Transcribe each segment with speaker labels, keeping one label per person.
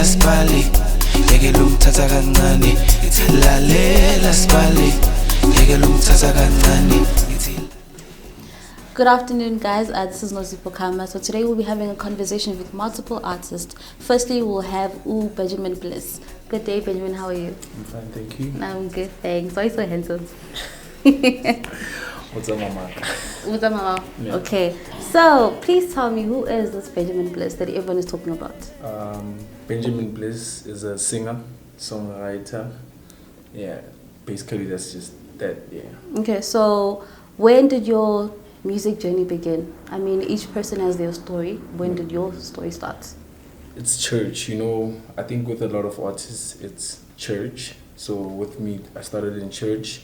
Speaker 1: sibali yeke lungithatha kancane lalela sibali yeke lungithatha kancane.
Speaker 2: Good afternoon, guys. This is Knowzieh. So today we'll be having a conversation with multiple artists. Firstly, we'll have Benjamin Bliss. Good day, Benjamin. How are you?
Speaker 3: I'm fine, thank you.
Speaker 2: I'm good, thanks. Why are you so handsome?
Speaker 3: What's up, Mama?
Speaker 2: What's up, Mama?
Speaker 3: Yeah.
Speaker 2: Okay. So please tell me, who is this Benjamin Bliss that everyone is talking about?
Speaker 3: Benjamin Bliss is a singer, songwriter. Yeah, basically that's just that. Yeah.
Speaker 2: Okay. So when did your music journey begin? I mean, each person has their story. When did your story start?
Speaker 3: It's church, you know. I think with a lot of artists, it's church. So with me, I started in church,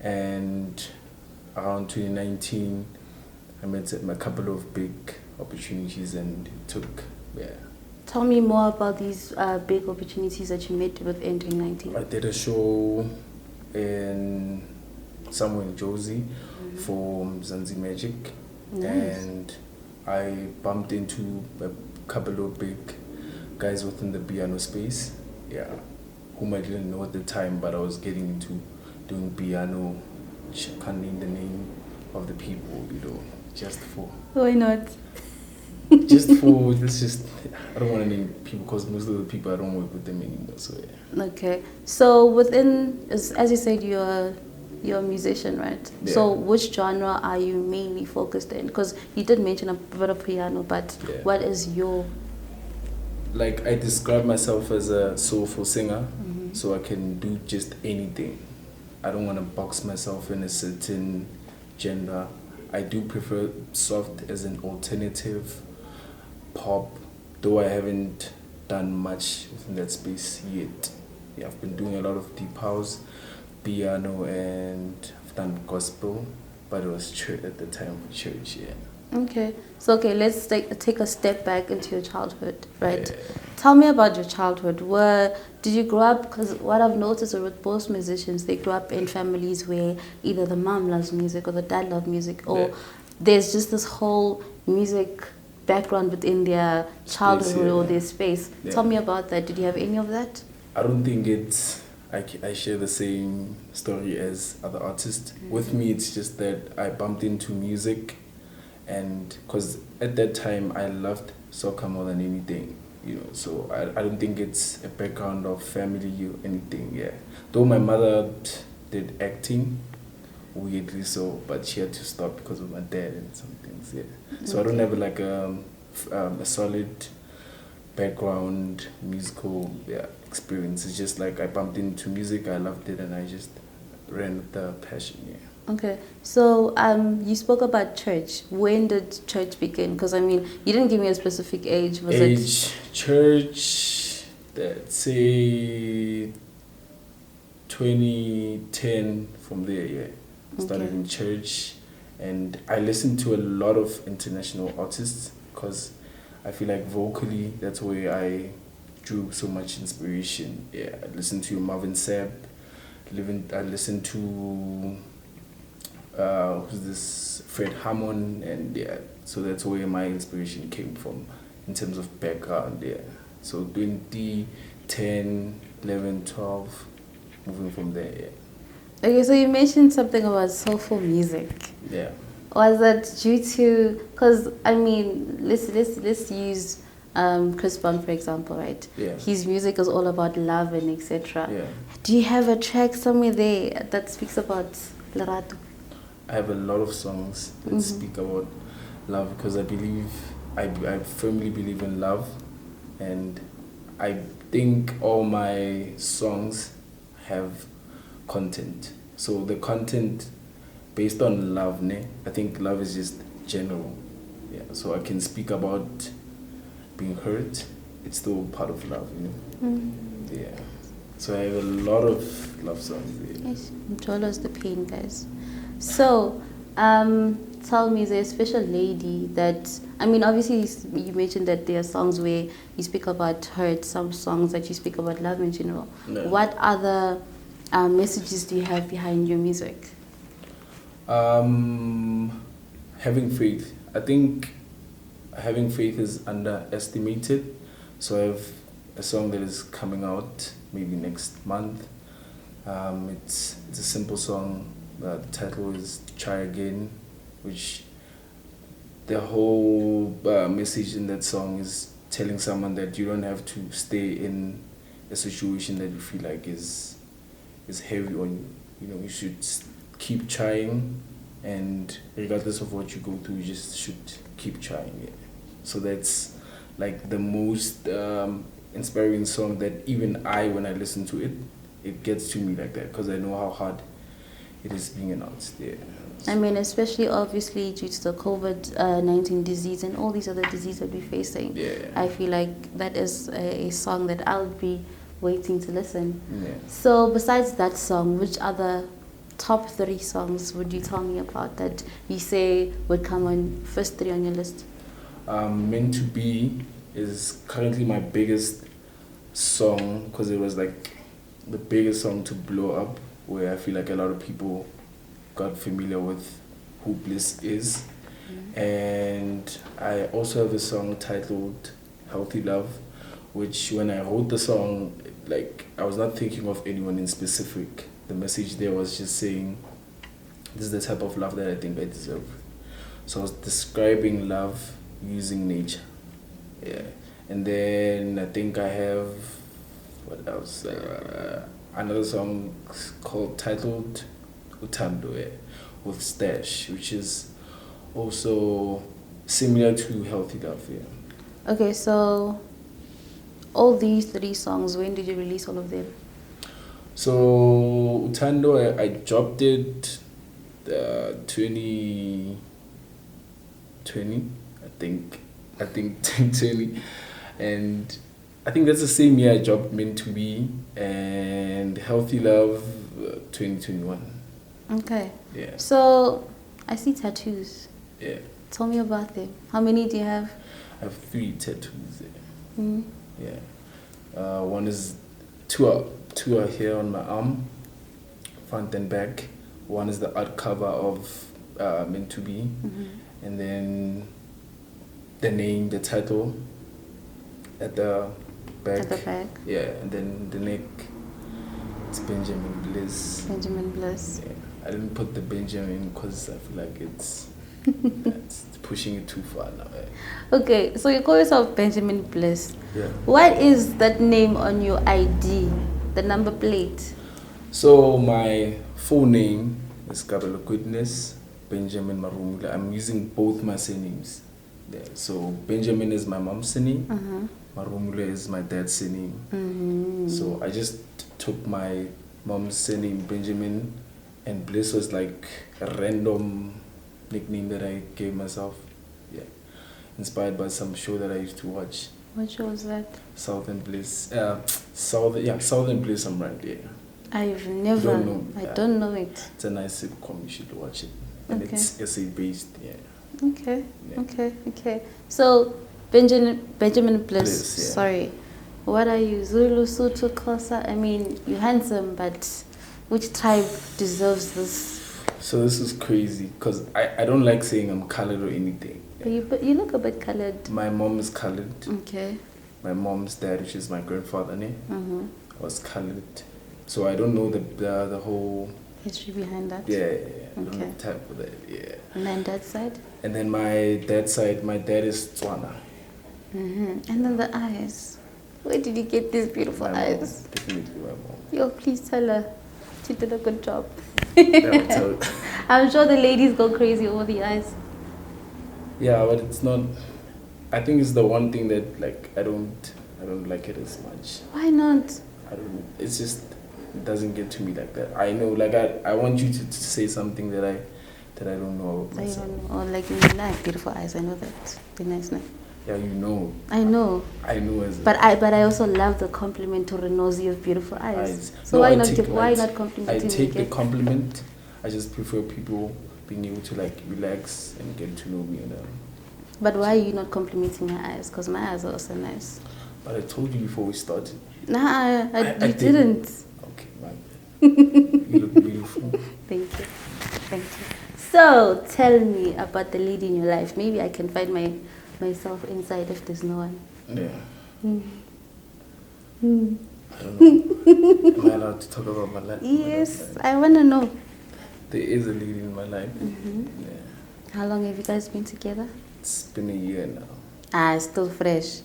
Speaker 3: and around 2019, I met a couple of big opportunities, and it took, yeah.
Speaker 2: Tell me more about these big opportunities that you met within 2019.
Speaker 3: I did a show in somewhere in Knowzieh for Knowzieh Magic.
Speaker 2: Nice.
Speaker 3: And I bumped into a couple of big guys within the piano space, yeah, whom I didn't know at the time, but I was getting into doing piano. Can't name the name of the people, you know, just for.
Speaker 2: Why not?
Speaker 3: Just for, let's just, I don't want to name people because most of the people I don't work with them anymore, so yeah.
Speaker 2: Okay, so within, as you said, you're a musician, right?
Speaker 3: Yeah.
Speaker 2: So which genre are you mainly focused in? Because you did mention a bit of piano, but
Speaker 3: Yeah.
Speaker 2: what is your...
Speaker 3: Like, I describe myself as a soulful singer, so I can do just anything. I don't want to box myself in a certain genre. I do prefer soft as an alternative pop, though I haven't done much within that space yet. Yeah, I've been doing a lot of deep house, piano, and I've done gospel, but it was church at the time for church, yeah.
Speaker 2: Okay, so let's take a step back into your childhood, right?
Speaker 3: Yeah.
Speaker 2: Tell me about your childhood. Did you grow up, because what I've noticed with most musicians, they grow up in families where either the mom loves music or the dad loves music, or
Speaker 3: Yeah.
Speaker 2: there's just this whole music background within their childhood or their space.
Speaker 3: Yeah.
Speaker 2: Tell me about that. Did you have any of that?
Speaker 3: I don't think I share the same story as other artists. With me, it's just that I bumped into music, and because at that time I loved soccer more than anything, you know. So I don't think it's a background of family or anything. Yeah, though my mother did acting, weirdly so, but she had to stop because of my dad and some things. Yeah, so I don't have like a solid background musical experience. It's just like I bumped into music, I loved it, and I just ran with the passion. Yeah.
Speaker 2: Okay, so you spoke about church. When did church begin? Because I mean, you didn't give me a specific age. Was
Speaker 3: Church, let's say 2010. From there, yeah, started in church, and I listened to a lot of international artists because I feel like vocally that's where I drew so much inspiration. Yeah, I listened to Marvin Sapp. I listened to who's this, Fred Hammond, and yeah, so that's where my inspiration came from in terms of background. Yeah, so 2010, 11, 12, moving from there. Yeah.
Speaker 2: Okay, so you mentioned something about soulful music.
Speaker 3: Yeah.
Speaker 2: Was that due to, because I mean, let's use Chris Brown for example, right?
Speaker 3: Yeah.
Speaker 2: His music is all about love and etc.
Speaker 3: Yeah.
Speaker 2: Do you have a track somewhere there that speaks about Lerato?
Speaker 3: I have a lot of songs that speak about love because I firmly believe in love, and I think all my songs have content. So the content based on love, I think love is just general. Yeah. So I can speak about being hurt. It's still part of love, you know. Yeah. So I have a lot of love songs. Yeah.
Speaker 2: Yes, Jolo's the pain, guys. So, tell me, is there a special lady that, I mean, obviously you mentioned that there are songs where you speak about hurt, some songs that you speak about love in general.
Speaker 3: No.
Speaker 2: What other messages do you have behind your music?
Speaker 3: Having faith. I think having faith is underestimated. So I have a song that is coming out maybe next month. It's a simple song. The title is "Try Again," which the whole message in that song is telling someone that you don't have to stay in a situation that you feel like is heavy on you. You know, you should keep trying, and regardless of what you go through, you just should keep trying. Yeah. So that's like the most inspiring song that even when I listen to it, it gets to me like that because I know how hard it is being announced. Yeah.
Speaker 2: I mean, especially obviously due to the COVID-19 disease and all these other diseases that we're facing.
Speaker 3: Yeah.
Speaker 2: I feel like that is a song that I'll be waiting to listen.
Speaker 3: Yeah.
Speaker 2: So besides that song, which other top 3 songs would you tell me about that you say would come on first 3 on your list?
Speaker 3: Meant to Be is currently my biggest song because it was like the biggest song to blow up, where I feel like a lot of people got familiar with who Bliss is. And I also have a song titled Healthy Love, which when I wrote the song, like I was not thinking of anyone in specific. The message there was just saying, this is the type of love that I think I deserve. So I was describing love using nature. Yeah. And then I think I have, what else? Another song titled Uthando, with Stash, which is also similar to Healthy Love. Yeah.
Speaker 2: Okay, so all these 3 songs, when did you release all of them?
Speaker 3: So Uthando, I dropped it 2020, I think 2020, and I think that's the same year I dropped Meant to Be, and Healthy Love 2021.
Speaker 2: Okay.
Speaker 3: Yeah.
Speaker 2: So I see tattoos.
Speaker 3: Yeah.
Speaker 2: Tell me about them. How many do you have?
Speaker 3: I have 3 tattoos.
Speaker 2: Mm.
Speaker 3: Yeah. One is two are here on my arm, front and back. One is the art cover of Meant to Be, and then the name, the title at the back.
Speaker 2: At the back.
Speaker 3: Yeah, and then the neck. It's Benjamin Bliss.
Speaker 2: Benjamin Bliss.
Speaker 3: Yeah. I didn't put the Benjamin because I feel like it's pushing it too far now.
Speaker 2: Okay, so you call yourself Benjamin Bliss.
Speaker 3: Yeah.
Speaker 2: What is that name on your ID, the number plate?
Speaker 3: So my full name is Kabelo Goodness Benjamin Marumula. I'm using both my surnames. Yeah. So Benjamin is my mom's surname. Marumula is my dad's surname. So I just took my mom's surname Benjamin, and Bliss was like a random nickname that I gave myself. Yeah. Inspired by some show that I used to watch.
Speaker 2: What show was that?
Speaker 3: Southern Bliss. Southern Bliss, I'm right, yeah.
Speaker 2: I've never. I don't know it.
Speaker 3: It's a nice sitcom, you should watch it. And
Speaker 2: Okay.
Speaker 3: it's essay based, yeah.
Speaker 2: Okay,
Speaker 3: Yeah.
Speaker 2: okay. So, Benjamin Bliss,
Speaker 3: Bliss, yeah.
Speaker 2: sorry. What are you, Zulu, Sotho, Xhosa? I mean, you're handsome, but which tribe deserves this?
Speaker 3: So this is crazy because I don't like saying I'm colored or anything.
Speaker 2: But you look a bit colored.
Speaker 3: My mom is colored.
Speaker 2: Okay.
Speaker 3: My mom's dad, which is my grandfather, was colored. So I don't know the whole
Speaker 2: history behind that.
Speaker 3: Yeah. I don't know
Speaker 2: Okay.
Speaker 3: the type of that. Yeah.
Speaker 2: And then that side.
Speaker 3: And then my dad's side, my dad is Tswana.
Speaker 2: And then the eyes. Where did you get these beautiful
Speaker 3: My
Speaker 2: eyes?
Speaker 3: mom, definitely my mom.
Speaker 2: Yo, please tell her. She did a good job.
Speaker 3: I'll tell-
Speaker 2: I'm sure the ladies go crazy over the eyes.
Speaker 3: Yeah, but it's not. I think it's the one thing that like I don't like it as much.
Speaker 2: Why not?
Speaker 3: I don't. It's just it doesn't get to me like that. I know, like I want you to say something that I don't know about
Speaker 2: I
Speaker 3: myself.
Speaker 2: don't know. Or like you have beautiful eyes. I know that. Be nice, no?
Speaker 3: Yeah, you know.
Speaker 2: I know.
Speaker 3: I know as.
Speaker 2: But I also love the compliment to Knowzieh of beautiful eyes. So
Speaker 3: No,
Speaker 2: why
Speaker 3: I
Speaker 2: not
Speaker 3: take-
Speaker 2: why
Speaker 3: I-
Speaker 2: not complimenting
Speaker 3: I
Speaker 2: me
Speaker 3: take the
Speaker 2: again?
Speaker 3: compliment. I just prefer people being able to like relax and get to know me.
Speaker 2: But why are you not complimenting my eyes? Because my eyes are also nice.
Speaker 3: But I told you before we started.
Speaker 2: Nah,
Speaker 3: I
Speaker 2: you didn't.
Speaker 3: Okay, my bad. You look beautiful.
Speaker 2: Thank you. So tell me about the lady in your life. Maybe I can find myself inside if there's no one.
Speaker 3: Yeah. I don't know. Am I allowed to talk about my life?
Speaker 2: Yes, I want to know.
Speaker 3: There is a lady in my life. Yeah.
Speaker 2: How long have you guys been together?
Speaker 3: It's been a year now.
Speaker 2: It's still fresh.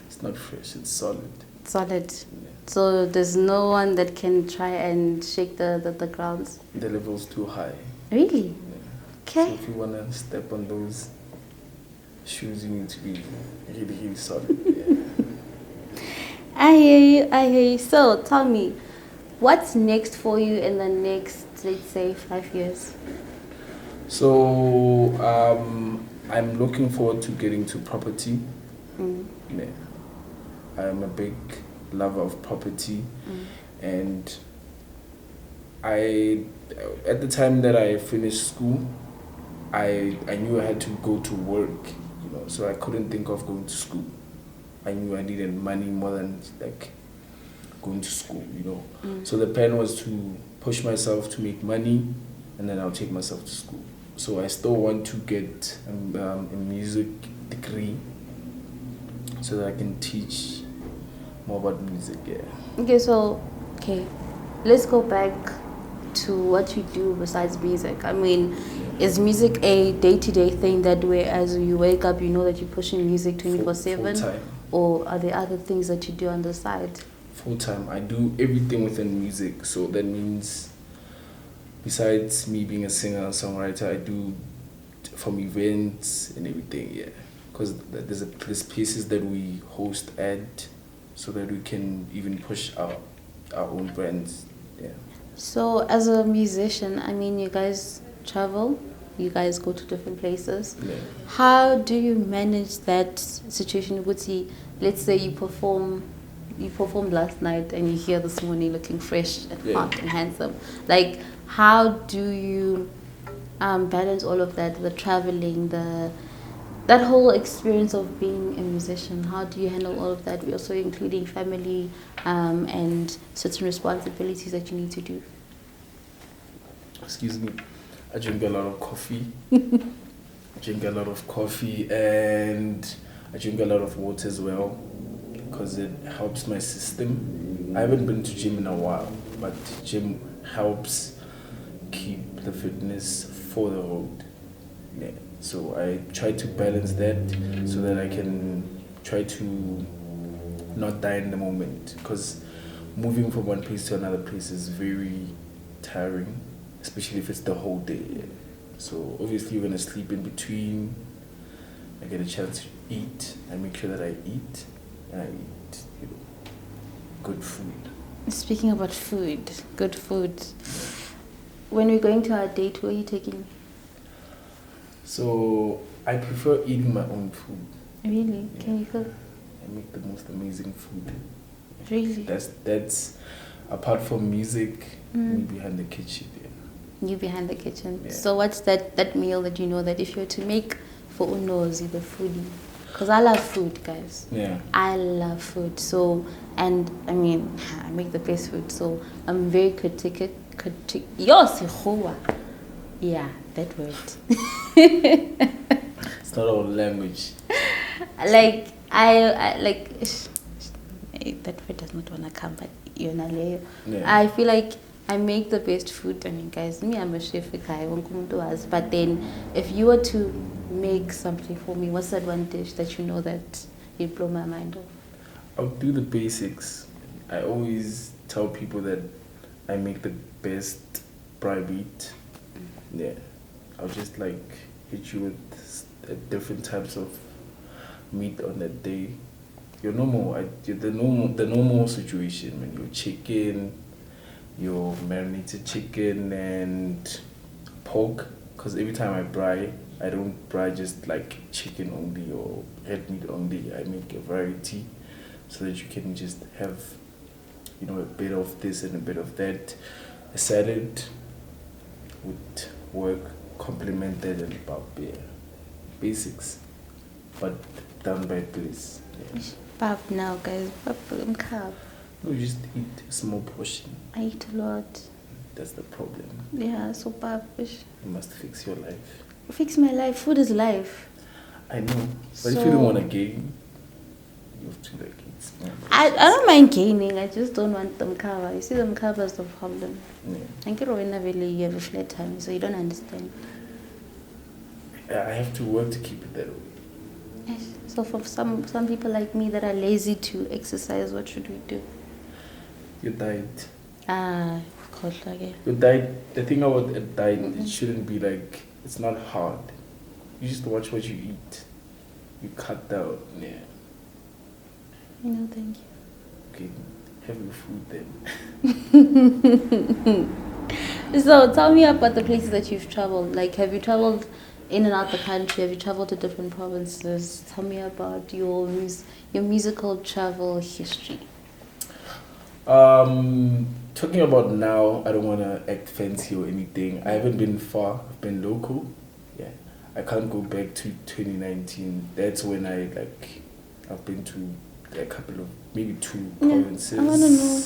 Speaker 3: It's not fresh, it's solid.
Speaker 2: Solid.
Speaker 3: Yeah.
Speaker 2: So there's no one that can try and shake the grounds?
Speaker 3: The level's too high.
Speaker 2: Really?
Speaker 3: Yeah.
Speaker 2: Okay.
Speaker 3: So if you want to step on those shoes, you need to be really, really solid. Yeah.
Speaker 2: I hear you. So tell me, what's next for you in the next, let's say, 5 years?
Speaker 3: So I'm looking forward to getting to property. Yeah. I'm a big lover of property, and at the time that I finished school, I knew I had to go to work, so I couldn't think of going to school. I knew I needed money more than like going to school, So the plan was to push myself to make money, and then I'll take myself to school. So I still want to get a music degree so that I can teach more about music. Yeah.
Speaker 2: Okay, let's go back to what you do besides music. I mean, is music a day-to-day thing that way as you wake up, you know that you're pushing music 24/7?
Speaker 3: Full-time.
Speaker 2: Or are there other things that you do on the side?
Speaker 3: Full-time. I do everything within music. So that means besides me being a singer and songwriter, I do from events and everything, yeah. Because there's places that we host at so that we can even push our own brands, yeah.
Speaker 2: So as a musician, I mean, you guys travel, you guys go to different places.
Speaker 3: Yeah.
Speaker 2: How do you manage that situation? Let's say you performed last night and you're here this morning looking fresh and hot and handsome. Like, how do you balance all of that, the traveling, that whole experience of being a musician? How do you handle all of that? We're also including family and certain responsibilities that you need to do.
Speaker 3: Excuse me. I drink a lot of coffee. and I drink a lot of water as well because it helps my system. I haven't been to gym in a while, but gym helps keep the fitness for the road. Yeah. So I try to balance that so that I can try to not die in the moment, because moving from one place to another place is very tiring, especially if it's the whole day. So obviously you're going to sleep in between. I get a chance to eat. I make sure that I eat, and I eat good food.
Speaker 2: Speaking about food, good food. When we're going to our date, where are you taking me?
Speaker 3: So I prefer eating my own food.
Speaker 2: Really?
Speaker 3: Yeah.
Speaker 2: Can you cook?
Speaker 3: I make the most amazing food.
Speaker 2: Really?
Speaker 3: That's apart from music, me behind the kitchen. Yeah.
Speaker 2: You behind the kitchen.
Speaker 3: Yeah.
Speaker 2: So what's that meal that you know that if you were to make for Knowzieh, the foodie? Because I love food, guys.
Speaker 3: Yeah.
Speaker 2: I love food. So, and I mean, I make the best food. So I'm very Yeah, that word.
Speaker 3: It's not our language.
Speaker 2: Like I like that word does not wanna come, but yeah. I feel like I make the best food. I mean, guys, me, I'm a chef guy. But then, if you were to make something for me, what's that one dish that you know that you'd blow my mind off?
Speaker 3: I'll do the basics. I always tell people that I make the best braai meat. Yeah, I'll just like hit you with different types of meat on that day. The normal situation, when your chicken, your marinated chicken and pork. Because every time I braai, I don't braai just like chicken only or red meat only. I make a variety so that you can just have, a bit of this and a bit of that. A salad would work, complemented and about beer. Basics, but done by Bliss. Yeah.
Speaker 2: Pap now, guys. Pap, I'm carb.
Speaker 3: No, you just eat a small portion.
Speaker 2: I eat a lot.
Speaker 3: That's the problem.
Speaker 2: Yeah, so pap.
Speaker 3: You must fix your life.
Speaker 2: Fix my life. Food is life.
Speaker 3: I know. But if you don't want to gain, You have to like eat small
Speaker 2: I
Speaker 3: portions.
Speaker 2: don't mind gaining. I just don't want them cover. You see, them cover is the problem.
Speaker 3: Yeah.
Speaker 2: I get when you have a flat time, so you don't understand.
Speaker 3: Yeah, I have to work to keep it that way.
Speaker 2: Yes. So for some people like me that are lazy to exercise, what should we do?
Speaker 3: Your diet.
Speaker 2: Okay.
Speaker 3: Your diet, the thing about a diet, it shouldn't be like, it's not hard. You just watch what you eat. You cut down, yeah.
Speaker 2: No, thank you.
Speaker 3: Okay, have your food then.
Speaker 2: So tell me about the places that you've traveled. Like, have you traveled in and out the country? Have you traveled to different provinces? Tell me about your musical travel history.
Speaker 3: Talking about now, I don't want to act fancy or anything. I haven't been far. I've been local. Yeah, I can't go back to 2019. That's when I've been to a couple of, maybe 2 provinces.
Speaker 2: I want to know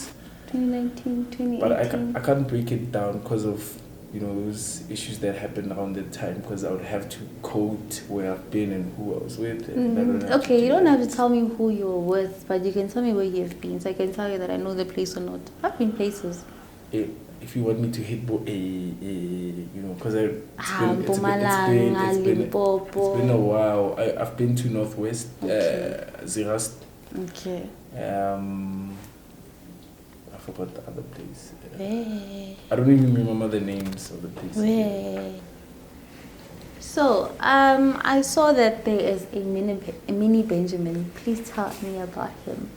Speaker 2: 2019, 2018.
Speaker 3: But I can't break it down because of, those issues that happened around that time, because I would have to quote where I've been and who I was with. And I don't have
Speaker 2: Okay,
Speaker 3: to
Speaker 2: you don't
Speaker 3: that.
Speaker 2: have to tell me who you were with, but you can tell me where you've been, so I can tell you that I know the place or not. I've been places.
Speaker 3: If you want me to hit, because it's been a while. I've been to Northwest,
Speaker 2: Okay.
Speaker 3: Zirast.
Speaker 2: Okay.
Speaker 3: I forgot the other place.
Speaker 2: Where?
Speaker 3: I don't even remember the names of the places.
Speaker 2: Where? So, I saw that there is a mini Benjamin. Please tell me about him.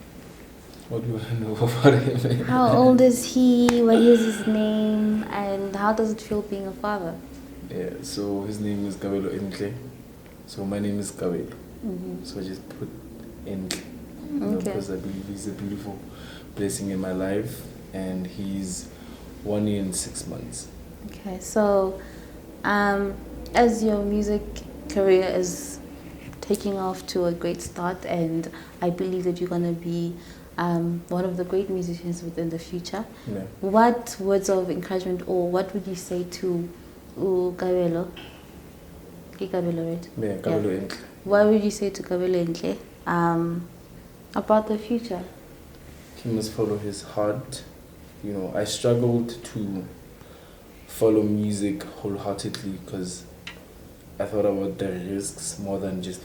Speaker 3: What do I know about him?
Speaker 2: How old is he? What is his name? And how does it feel being a father?
Speaker 3: Yeah, so his name is Kabelo Entle. So my name is Kabelo.
Speaker 2: Mm-hmm.
Speaker 3: So I just put Entle.
Speaker 2: Okay.
Speaker 3: Because I believe he's a beautiful blessing in my life. And he's 1 year and 6 months.
Speaker 2: Okay, so as your music career is taking off to a great start, and I believe that you're going to be one of the great musicians within the future,
Speaker 3: Yeah.
Speaker 2: what words of encouragement, or what would you say to Kabelo? Kabelo, right?
Speaker 3: Yeah, Kabelo Entle.
Speaker 2: What would you say to Kabelo Entle about the future?
Speaker 3: He must follow his heart. I struggled to follow music wholeheartedly because I thought about the risks more than just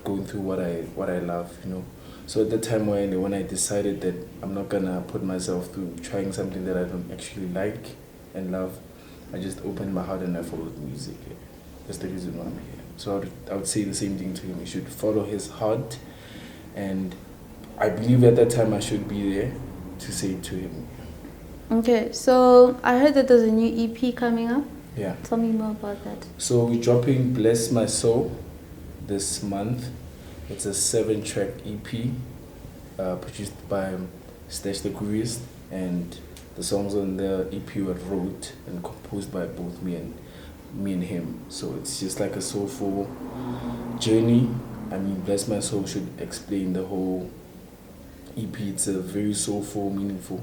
Speaker 3: going through what I love, So at the time when I decided that I'm not gonna put myself through trying something that I don't actually like and love, I just opened my heart and I followed music. Yeah. That's the reason why I'm here. So I would say the same thing to him. He should follow his heart, and I believe at that time I should be there to say it to him.
Speaker 2: Okay, so I heard that there's a new EP coming up.
Speaker 3: Yeah.
Speaker 2: Tell me more about that.
Speaker 3: So we're dropping Bless My Soul this month. It's a 7-track EP produced by Stash the Curious, and the songs on the EP were wrote and composed by both me and him. So it's just like a soulful journey. Bless My Soul should explain the whole EP. It's a very soulful, meaningful,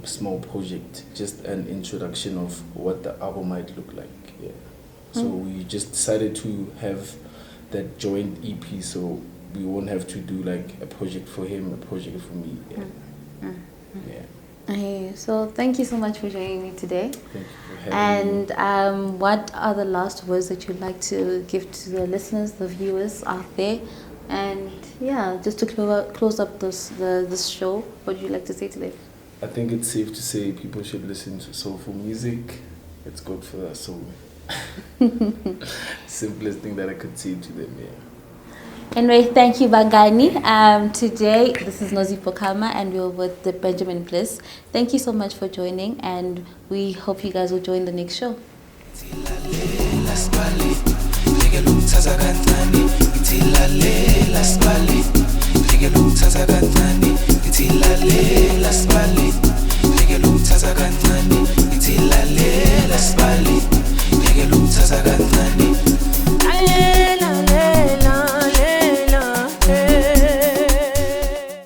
Speaker 3: small project. Just an introduction of what the album might look like. Yeah. So we just decided to have that joint EP, so we won't have to do like a project for him, a project for me. Yeah. Yeah.
Speaker 2: Okay, so thank you so much for joining me today.
Speaker 3: Thank you for having me.
Speaker 2: And what are the last words that you'd like to give to the listeners, the viewers out there? And yeah, just to close up this show, what would you like to say to them?
Speaker 3: I think it's safe to say people should listen to soulful music. It's good for their soul. Simplest thing that I could say to them, yeah.
Speaker 2: Anyway, thank you, Bangani. Today, this is Knowzieh Pokama, and we're with the Benjamin Bliss. Thank you so much for joining, and we hope you guys will join the next show.
Speaker 1: Ngeke lungithatha kancane ngithi lalela sibali